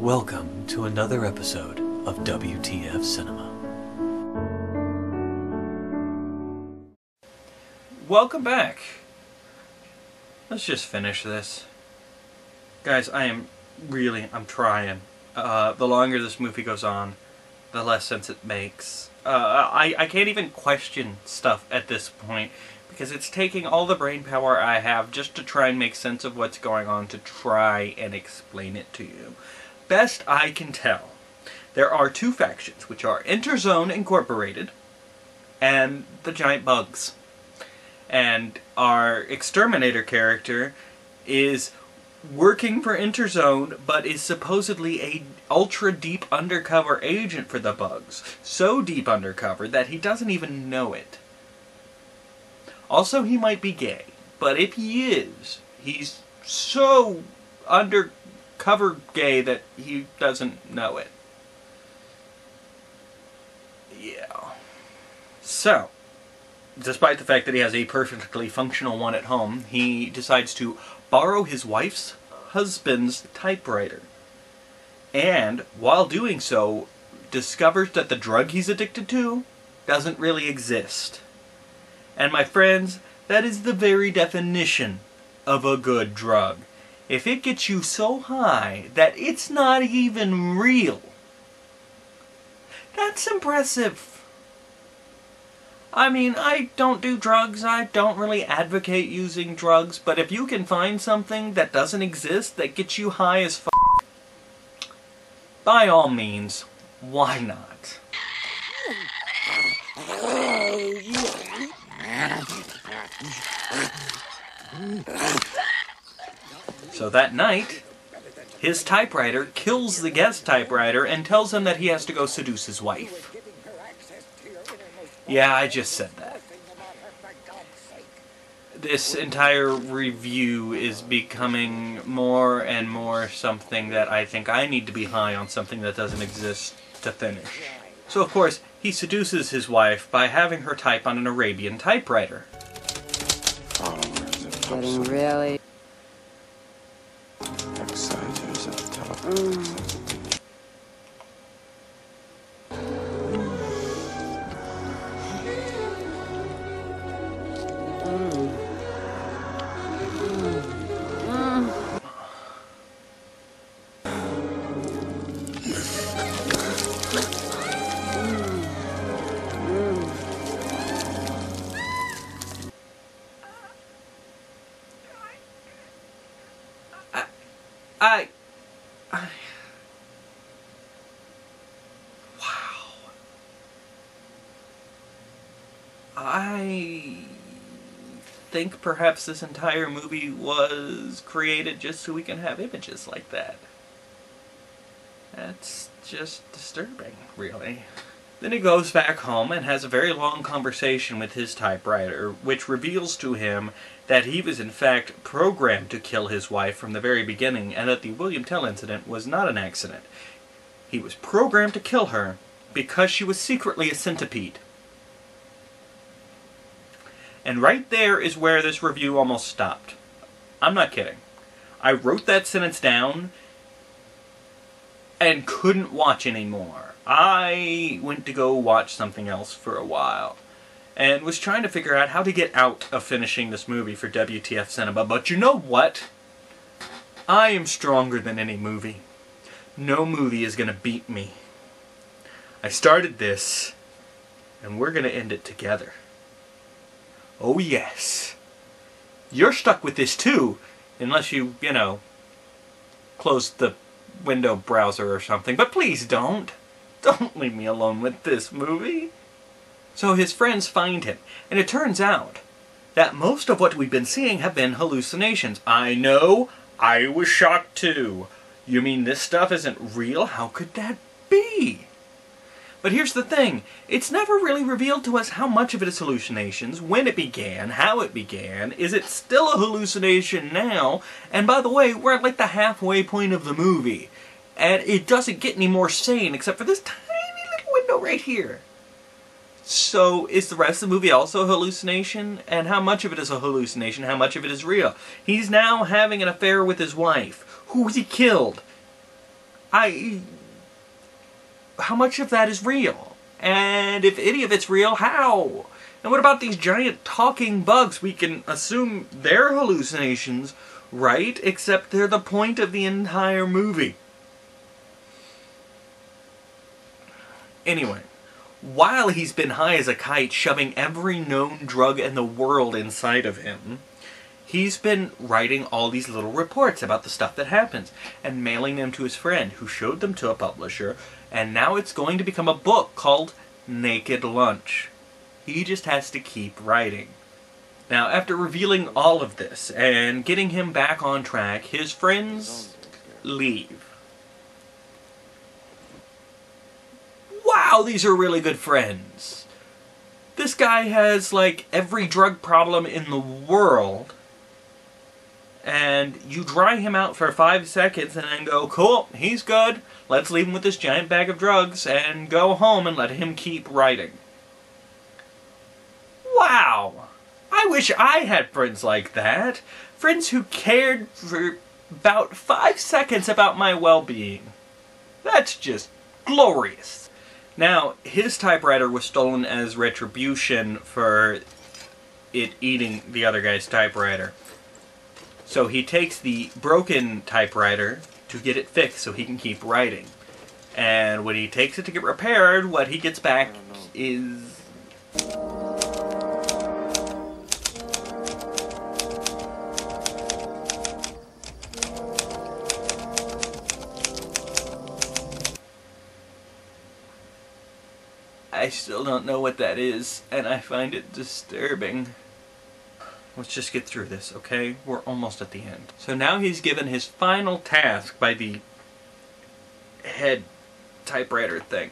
Welcome to another episode of WTF Cinema. Welcome back. Let's just finish this. Guys, I'm trying. The longer this movie goes on, the less sense it makes. I can't even question stuff at this point, because it's taking all the brain power I have just to try and make sense of what's going on to try and explain it to you. Best I can tell, there are two factions, which are Interzone Incorporated and the Giant Bugs. And our exterminator character is working for Interzone, but is supposedly a ultra-deep undercover agent for the Bugs. So deep undercover that he doesn't even know it. Also, he might be gay, but if he is, he's so undercover gay that he doesn't know it. Yeah. So, despite the fact that he has a perfectly functional one at home, he decides to borrow his wife's husband's typewriter. And, while doing so, discovers that the drug he's addicted to doesn't really exist. And my friends, that is the very definition of a good drug. If it gets you so high that it's not even real, that's impressive. I mean, I don't do drugs, I don't really advocate using drugs, but if you can find something that doesn't exist that gets you high as f***, by all means, why not? So that night, his typewriter kills the guest typewriter and tells him that he has to go seduce his wife. Yeah, I just said that. This entire review is becoming more and more something that I think I need to be high on something that doesn't exist to finish. So of course, he seduces his wife by having her type on an Arabian typewriter. Getting really... Wow. I think perhaps this entire movie was created just so we can have images like that. That's just disturbing, really. Then he goes back home and has a very long conversation with his typewriter, which reveals to him that he was in fact programmed to kill his wife from the very beginning, and that the William Tell incident was not an accident. He was programmed to kill her because she was secretly a centipede. And right there is where this review almost stopped. I'm not kidding. I wrote that sentence down and couldn't watch anymore. I went to go watch something else for a while and was trying to figure out how to get out of finishing this movie for WTF Cinema. But you know what? I am stronger than any movie. No movie is going to beat me. I started this, and we're going to end it together. Oh yes. You're stuck with this too, unless you, close the window browser or something. But please don't. Don't leave me alone with this movie. So his friends find him, and it turns out that most of what we've been seeing have been hallucinations. I know, I was shocked too. You mean this stuff isn't real? How could that be? But here's the thing, it's never really revealed to us how much of it is hallucinations, when it began, how it began, is it still a hallucination now? And by the way, we're at like the halfway point of the movie. And it doesn't get any more sane except for this tiny little window right here. So, is the rest of the movie also a hallucination? And how much of it is a hallucination? How much of it is real? He's now having an affair with his wife. Who was he killed? How much of that is real? And if any of it's real, how? And what about these giant talking bugs? We can assume they're hallucinations, right? Except they're the point of the entire movie. Anyway, while he's been high as a kite, shoving every known drug in the world inside of him, he's been writing all these little reports about the stuff that happens and mailing them to his friend, who showed them to a publisher, and now it's going to become a book called Naked Lunch. He just has to keep writing. Now, after revealing all of this and getting him back on track, his friends leave. Wow, these are really good friends. This guy has, like, every drug problem in the world, and you dry him out for 5 seconds and then go, cool, he's good, let's leave him with this giant bag of drugs and go home and let him keep writing. Wow! I wish I had friends like that. Friends who cared for about 5 seconds about my well-being. That's just glorious. Now, his typewriter was stolen as retribution for it eating the other guy's typewriter. So he takes the broken typewriter to get it fixed so he can keep writing. And when he takes it to get repaired, what he gets back is... I still don't know what that is, and I find it disturbing. Let's just get through this, okay? We're almost at the end. So now he's given his final task by the head typewriter thing,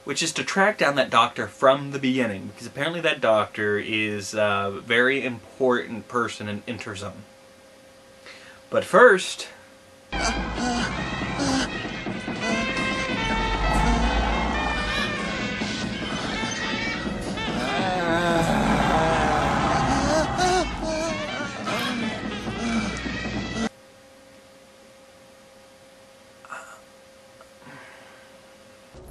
which is to track down that doctor from the beginning, because apparently that doctor is a very important person in Interzone. But first...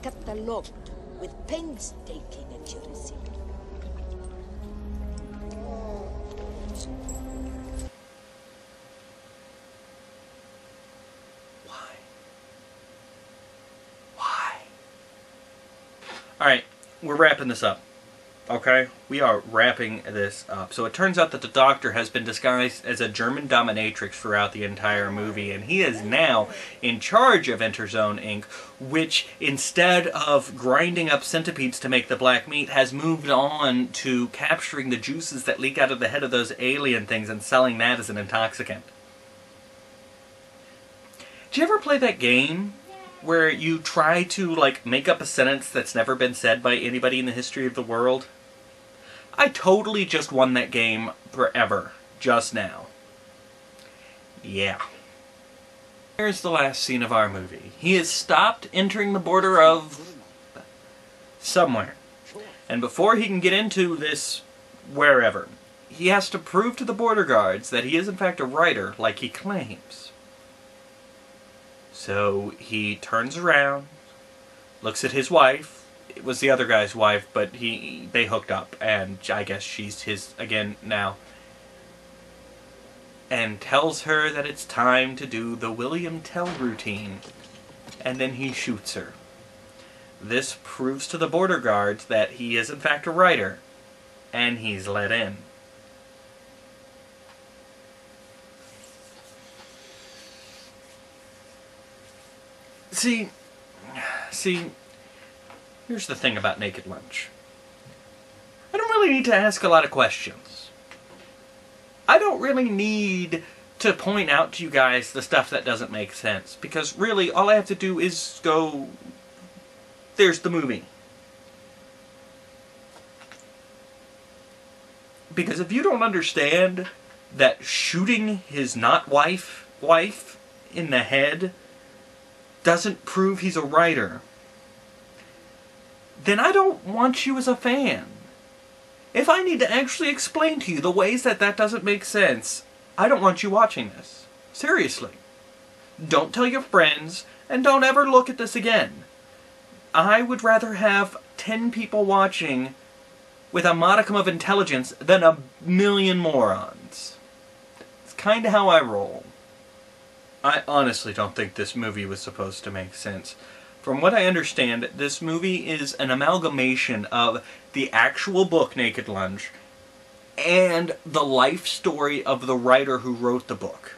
Catalogued with painstaking accuracy. Why? Alright, we're wrapping this up. Okay? We are wrapping this up. So it turns out that the Doctor has been disguised as a German dominatrix throughout the entire movie, and he is now in charge of Interzone Inc., which, instead of grinding up centipedes to make the black meat, has moved on to capturing the juices that leak out of the head of those alien things and selling that as an intoxicant. Did you ever play that game where you try to, like, make up a sentence that's never been said by anybody in the history of the world? I totally just won that game forever, just now. Yeah. Here's the last scene of our movie. He has stopped entering the border of... somewhere. And before he can get into this wherever, he has to prove to the border guards that he is in fact a writer, like he claims. So he turns around, looks at his wife. It was the other guy's wife, but they hooked up, and I guess she's his again now. And tells her that it's time to do the William Tell routine. And then he shoots her. This proves to the border guards that he is in fact a writer, and he's let in. See, here's the thing about Naked Lunch. I don't really need to ask a lot of questions. I don't really need to point out to you guys the stuff that doesn't make sense, because really all I have to do is go, there's the movie. Because if you don't understand that shooting his not wife in the head doesn't prove he's a writer, then I don't want you as a fan. If I need to actually explain to you the ways that doesn't make sense, I don't want you watching this. Seriously. Don't tell your friends, and don't ever look at this again. I would rather have 10 people watching with a modicum of intelligence than a million morons. It's kind of how I roll. I honestly don't think this movie was supposed to make sense. From what I understand, this movie is an amalgamation of the actual book Naked Lunch and the life story of the writer who wrote the book.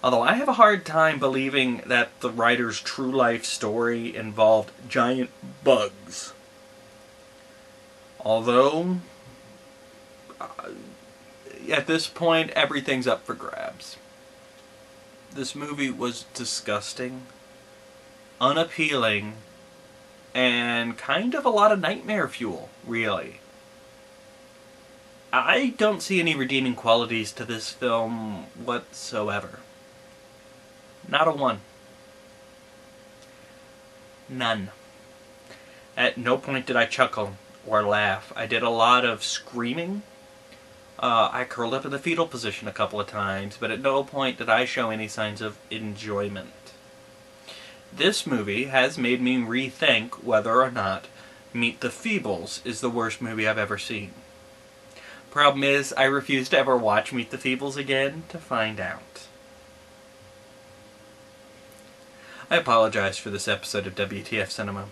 Although I have a hard time believing that the writer's true life story involved giant bugs. Although, at this point, everything's up for grabs. This movie was disgusting, unappealing, and kind of a lot of nightmare fuel, really. I don't see any redeeming qualities to this film whatsoever. Not a one. None. At no point did I chuckle or laugh. I did a lot of screaming. I curled up in the fetal position a couple of times, but at no point did I show any signs of enjoyment. This movie has made me rethink whether or not Meet the Feebles is the worst movie I've ever seen. Problem is, I refuse to ever watch Meet the Feebles again to find out. I apologize for this episode of WTF Cinema.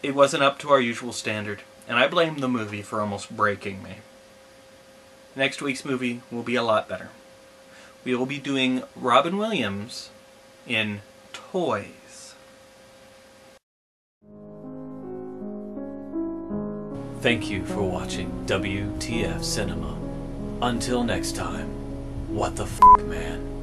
It wasn't up to our usual standard, and I blame the movie for almost breaking me. Next week's movie will be a lot better. We will be doing Robin Williams in Toys. Thank you for watching WTF Cinema. Until next time, what the f***, man?